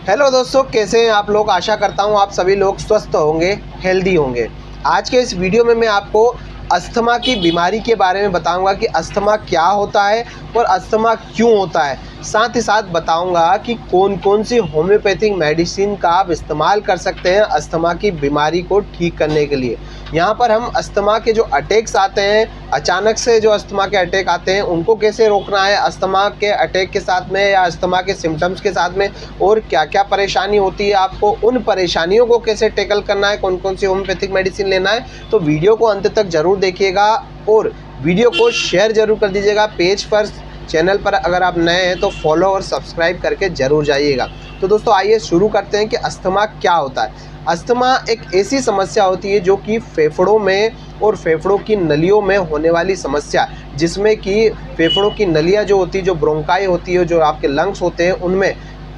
Hello दोस्तों, कैसे हैं आप लोग। आशा करता हूं आप सभी लोग स्वस्थ होंगे, हेल्दी होंगे। आज के इस वीडियो में मैं आपको अस्थमा की बीमारी के बारे में बताऊंगा कि अस्थमा क्या होता है और अस्थमा क्यों होता है। साथ ही साथ बताऊंगा कि कौन कौन सी होम्योपैथिक मेडिसिन का आप इस्तेमाल कर सकते हैं अस्थमा की बीमारी को ठीक करने के लिए। यहाँ पर हम अस्थमा के जो अटैक्स आते हैं, अचानक से जो अस्थमा के अटैक आते हैं उनको कैसे रोकना है, अस्थमा के अटैक के साथ में या अस्थमा के सिम्टम्स के साथ में और क्या क्या परेशानी होती है, आपको उन परेशानियों को कैसे टैकल करना है, कौन कौन सी होम्योपैथिक मेडिसिन लेना है। तो वीडियो को अंत तक जरूर देखिएगा और वीडियो को शेयर जरूर कर दीजिएगा। पेज पर, चैनल पर अगर आप नए हैं तो फॉलो और सब्सक्राइब करके जरूर जाइएगा। तो दोस्तों आइए शुरू करते हैं कि अस्थमा क्या होता है। अस्थमा एक ऐसी समस्या होती है जो कि फेफड़ों में और फेफड़ों की नलियों में होने वाली समस्या, जिसमें कि फेफड़ों की नलियाँ जो होती है, जो ब्रोंकाई होती है, जो आपके लंग्स होते हैं, उनमें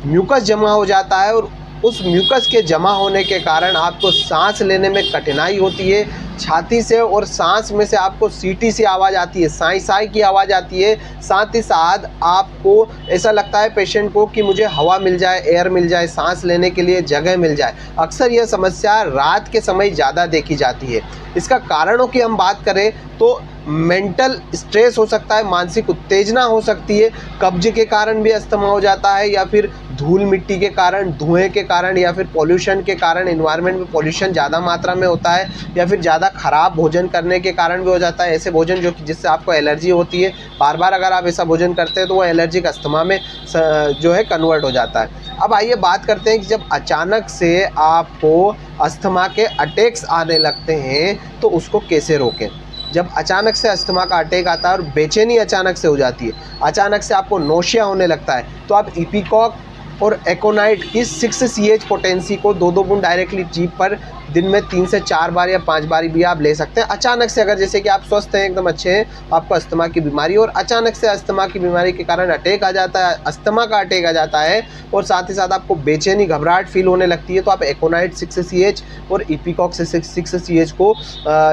म्यूकस जमा हो जाता है और उस म्यूकस के जमा होने के कारण आपको सांस लेने में कठिनाई होती है। छाती से और सांस में से आपको सीटी सी आवाज़ आती है, साई साई की आवाज़ आती है। साथ ही साथ आपको ऐसा लगता है पेशेंट को कि मुझे हवा मिल जाए, एयर मिल जाए, सांस लेने के लिए जगह मिल जाए। अक्सर यह समस्या रात के समय ज़्यादा देखी जाती है। इसका कारणों की हम बात करें तो मेंटल स्ट्रेस हो सकता है, मानसिक उत्तेजना हो सकती है, कब्ज के कारण भी अस्थमा हो जाता है, या फिर धूल मिट्टी के कारण, धुएं के कारण, या फिर पॉल्यूशन के कारण, इन्वायरमेंट में पॉल्यूशन ज़्यादा मात्रा में होता है, या फिर ज़्यादा ख़राब भोजन करने के कारण भी हो जाता है। ऐसे भोजन जो कि जिससे आपको एलर्जी होती है, बार बार अगर आप ऐसा भोजन करते हैं तो वो एलर्जिक अस्थमा में जो है कन्वर्ट हो जाता है। अब आइए बात करते हैं कि जब अचानक से आपको अस्थमा के अटैक्स आने लगते हैं तो उसको कैसे रोकें। जब अचानक से अस्थमा का अटैक आता है और बेचैनी अचानक से हो जाती है, अचानक से आपको नोशिया होने लगता है, तो आप इपिकॉक और एकोनाइट की 6CH पोटेंसी को 2-2 बूंद डायरेक्टली जीभ पर दिन में 3 से 4 बार या 5 बार भी आप ले सकते हैं। अचानक से, अगर जैसे कि आप स्वस्थ हैं, एकदम अच्छे हैं, आपको अस्थमा की बीमारी और अचानक से अस्थमा की बीमारी के कारण अटैक आ जाता है, अस्थमा का अटैक आ जाता है और साथ ही साथ आपको बेचैनी, घबराहट फील होने लगती है, तो आप एकोनाइट 6CH और इपिकॉक से 6CH को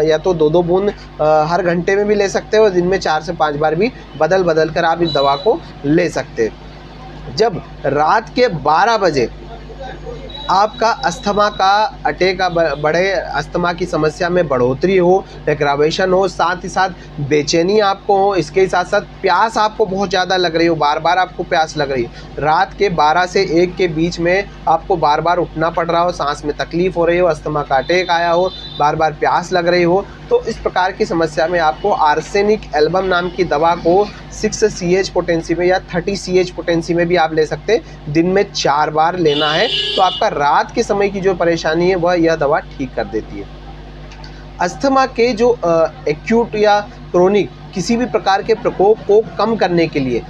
या तो 2-2 बूंद हर घंटे में भी ले सकते हैं और दिन में 4 से 5 बार भी बदल बदल कर आप इस दवा को ले सकते हैं। जब रात के 12 बजे आपका अस्थमा का अटैक बढ़े, अस्थमा की समस्या में बढ़ोतरी हो, एग्रावेशन हो, साथ ही साथ बेचैनी आपको हो, इसके साथ साथ प्यास आपको बहुत ज़्यादा लग रही हो, बार बार आपको प्यास लग रही है, रात के 12 से 1 के बीच में आपको बार बार उठना पड़ रहा हो, सांस में तकलीफ़ हो रही हो, अस्थमा का अटैक आया हो, बार बार प्यास लग रही हो, तो इस प्रकार की समस्या में आपको आर्सेनिक एल्बम नाम की दवा को 6CH पोटेंसी में या 30CH पोटेंसी में भी आप ले सकते हैं। दिन में 4 बार लेना है, तो आपका रात के समय की जो परेशानी है वह यह दवा ठीक कर देती है। अस्थमा के जो एक्यूट या क्रोनिक किसी भी प्रकार के प्रकोप को कम करने के लिए,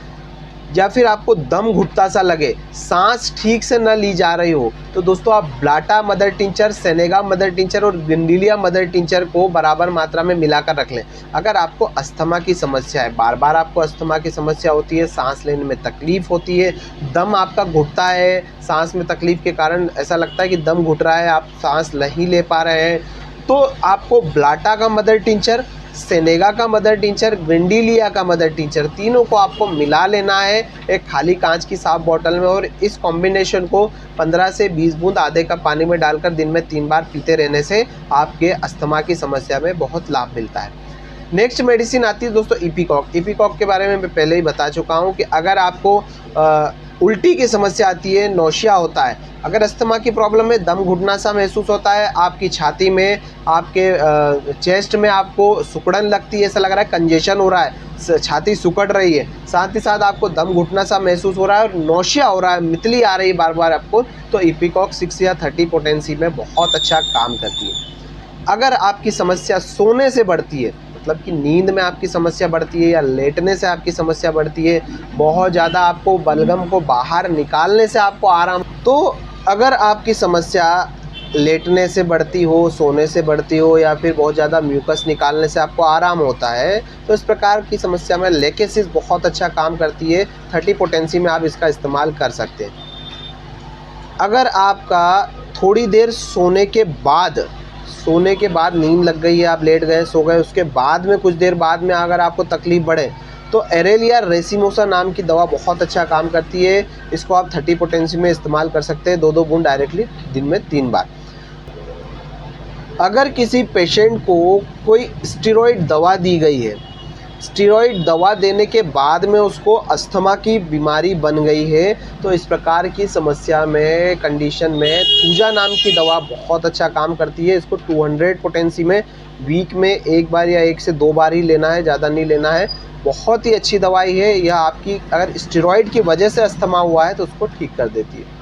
या फिर आपको दम घुटता सा लगे, सांस ठीक से न ली जा रही हो, तो दोस्तों आप Blatta mother tincture, senega mother tincture और गिंडिलिया मदर टिंचर को बराबर मात्रा में मिलाकर रख लें। अगर आपको अस्थमा की समस्या है, बार बार आपको अस्थमा की समस्या होती है, सांस लेने में तकलीफ़ होती है, दम आपका घुटता है, सांस में तकलीफ़ के कारण ऐसा लगता है कि दम घुट रहा है, आप सांस नहीं ले पा रहे हैं, तो आपको ब्लाटा का मदर टिंचर, सेनेगा का मदर टिंचर, गिंडिलिया का मदर टिंचर, तीनों को आपको मिला लेना है एक खाली कांच की साफ बोतल में और इस कॉम्बिनेशन को 15 से 20 बूंद आधे कप पानी में डालकर दिन में 3 बार पीते रहने से आपके अस्थमा की समस्या में बहुत लाभ मिलता है। नेक्स्ट मेडिसिन आती है दोस्तों इपिकॉक। इपिकॉक के बारे में मैं पहले ही बता चुका हूँ कि अगर आपको उल्टी की समस्या आती है, नौशिया होता है, अगर अस्थमा की प्रॉब्लम में दम घुटना सा महसूस होता है, आपकी छाती में, आपके चेस्ट में आपको सुकड़न लगती है, ऐसा लग रहा है कंजेशन हो रहा है, छाती सुकड़ रही है, साथ ही साथ आपको दम घुटना सा महसूस हो रहा है और नौशिया हो रहा है, मितली आ रही है बार बार आपको, तो इपिकॉक 6 या 30 पोटेंसी में बहुत अच्छा काम करती है। अगर आपकी समस्या सोने से बढ़ती है, मतलब कि नींद में आपकी समस्या बढ़ती है या लेटने से आपकी समस्या बढ़ती है, बहुत ज़्यादा आपको बलगम को बाहर निकालने से आपको आराम, तो अगर आपकी समस्या लेटने से बढ़ती हो, सोने से बढ़ती हो या फिर बहुत ज़्यादा म्यूकस निकालने से आपको आराम होता है, तो इस प्रकार की समस्या में लेकेसिस बहुत अच्छा काम करती है। 30 पोटेंसी में आप इसका इस्तेमाल कर सकते हैं। अगर आपका थोड़ी देर सोने के बाद नींद लग गई है, आप लेट गए, सो गए, उसके बाद में कुछ देर बाद में अगर आपको तकलीफ़ बढ़े, तो एरेलिया रेसिमोसा नाम की दवा बहुत अच्छा काम करती है। इसको आप 30 पोटेंसी में इस्तेमाल कर सकते हैं, 2-2 बूंद डायरेक्टली दिन में 3 बार। अगर किसी पेशेंट को कोई स्टेरॉइड दवा दी गई है, स्टेरॉइड दवा देने के बाद में उसको अस्थमा की बीमारी बन गई है, तो इस प्रकार की समस्या में कंडीशन में थूजा नाम की दवा बहुत अच्छा काम करती है। इसको 200 पोटेंसी में वीक में 1 बार या 1 से 2 बार ही लेना है, ज़्यादा नहीं लेना है। बहुत ही अच्छी दवाई है यह। आपकी अगर स्टेरॉइड की वजह से अस्थमा हुआ है तो उसको ठीक कर देती है।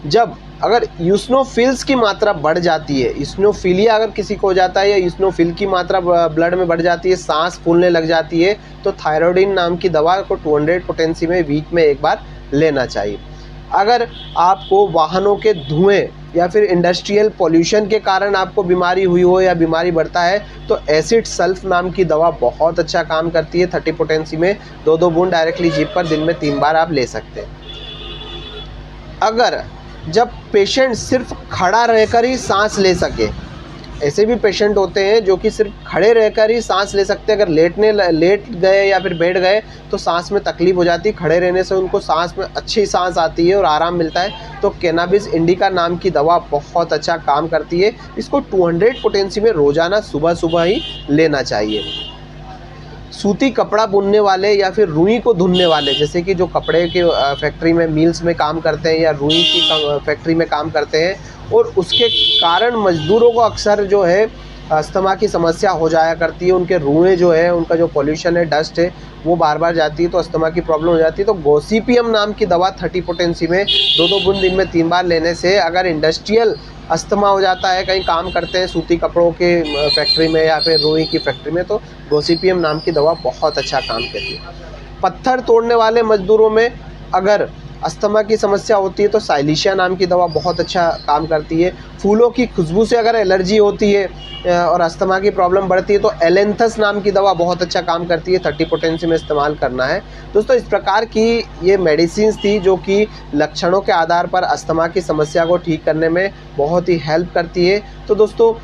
जब अगर यूस्नोफिल्स की मात्रा बढ़ जाती है, यूस्नोफिलिया अगर किसी को हो जाता है या यूस्नोफिल की मात्रा ब्लड में बढ़ जाती है, सांस फूलने लग जाती है, तो थायरोडिन नाम की दवा को 200 पोटेंसी में वीक में 1 बार लेना चाहिए। अगर आपको वाहनों के धुएं या फिर इंडस्ट्रियल पॉल्यूशन के कारण आपको बीमारी हुई हो या बीमारी बढ़ता है, तो एसिड सल्फ नाम की दवा बहुत अच्छा काम करती है। 30 पोटेंसी में 2-2 बूंद डायरेक्टली जीभ पर दिन में 3 बार आप ले सकते हैं। अगर जब पेशेंट सिर्फ खड़ा रहकर ही सांस ले सके, ऐसे भी पेशेंट होते हैं जो कि सिर्फ खड़े रहकर ही सांस ले सकते हैं। अगर लेट गए या फिर बैठ गए तो सांस में तकलीफ हो जाती है। खड़े रहने से उनको सांस में अच्छी सांस आती है और आराम मिलता है। तो कैनाबिस इंडिका नाम की दवा बहुत अच्छा काम करती है। इसको 200 पोटेंसी में रोज़ाना सुबह सुबह ही लेना चाहिए। सूती कपड़ा बुनने वाले या फिर रुई को धुलने वाले, जैसे कि जो कपड़े के फैक्ट्री में मिल्स में काम करते हैं या रुई की फैक्ट्री में काम करते हैं, और उसके कारण मज़दूरों को अक्सर जो है अस्थमा की समस्या हो जाया करती है। उनके रुएं जो है, उनका जो पॉल्यूशन है, डस्ट है, वो बार बार जाती है तो अस्थमा की प्रॉब्लम हो जाती है। तो गोसिपियम नाम की दवा 30 पोटेंसी में 2-2 बूंद दिन में 3 बार लेने से अगर इंडस्ट्रियल अस्थमा हो जाता है, कहीं काम करते हैं सूती कपड़ों के फैक्ट्री में या फिर रुई की फैक्ट्री में, तो गोसिपियम नाम की दवा बहुत अच्छा काम करती है। पत्थर तोड़ने वाले मजदूरों में अगर अस्थमा की समस्या होती है तो साइलिशिया नाम की दवा बहुत अच्छा काम करती है। फूलों की खुशबू से अगर एलर्जी होती है और अस्थमा की प्रॉब्लम बढ़ती है तो एलेंथस नाम की दवा बहुत अच्छा काम करती है। 30 पोटेंसी में इस्तेमाल करना है। दोस्तों, इस प्रकार की ये मेडिसिन थी जो कि लक्षणों के आधार पर अस्थमा की समस्या को ठीक करने में बहुत ही हेल्प करती है। तो दोस्तों,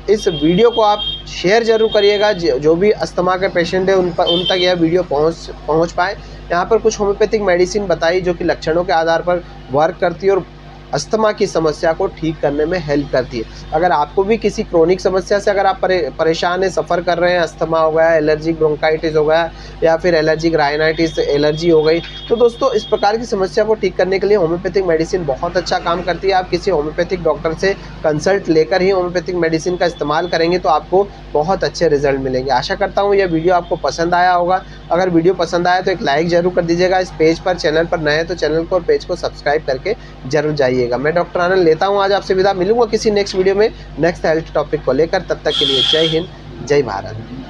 इस वीडियो को आप शेयर ज़रूर करिएगा, जो भी अस्थमा के पेशेंट है उन तक यह वीडियो पहुंच पाए। यहाँ पर कुछ होम्योपैथिक मेडिसिन बताई जो कि लक्षणों के आधार पर वर्क करती है और अस्थमा की समस्या को ठीक करने में हेल्प करती है। अगर आपको भी किसी क्रोनिक समस्या से अगर आप परेशान हैं, सफ़र कर रहे हैं, अस्थमा हो गया, एलर्जिक ब्रोंकाइटिस हो गया या फिर एलर्जिक राइनाइटिस एलर्जी हो गई, तो दोस्तों इस प्रकार की समस्या को ठीक करने के लिए होम्योपैथिक मेडिसिन बहुत अच्छा काम करती है। आप किसी होम्योपैथिक डॉक्टर से कंसल्ट लेकर ही होम्योपैथिक मेडिसिन का इस्तेमाल करेंगे तो आपको बहुत अच्छे रिजल्ट मिलेंगे। आशा करता हूँ यह वीडियो आपको पसंद आया होगा। अगर वीडियो पसंद आया तो एक लाइक ज़रूर कर दीजिएगा। इस पेज पर, चैनल पर नए हैं तो चैनल को और पेज को सब्सक्राइब करके जरूर जाइएगा। मैं डॉक्टर आनंद लेता हूँ आज आपसे विदा। मिलूंगा किसी नेक्स्ट वीडियो में नेक्स्ट हेल्थ टॉपिक को लेकर। तब तक के लिए जय हिंद, जय भारत।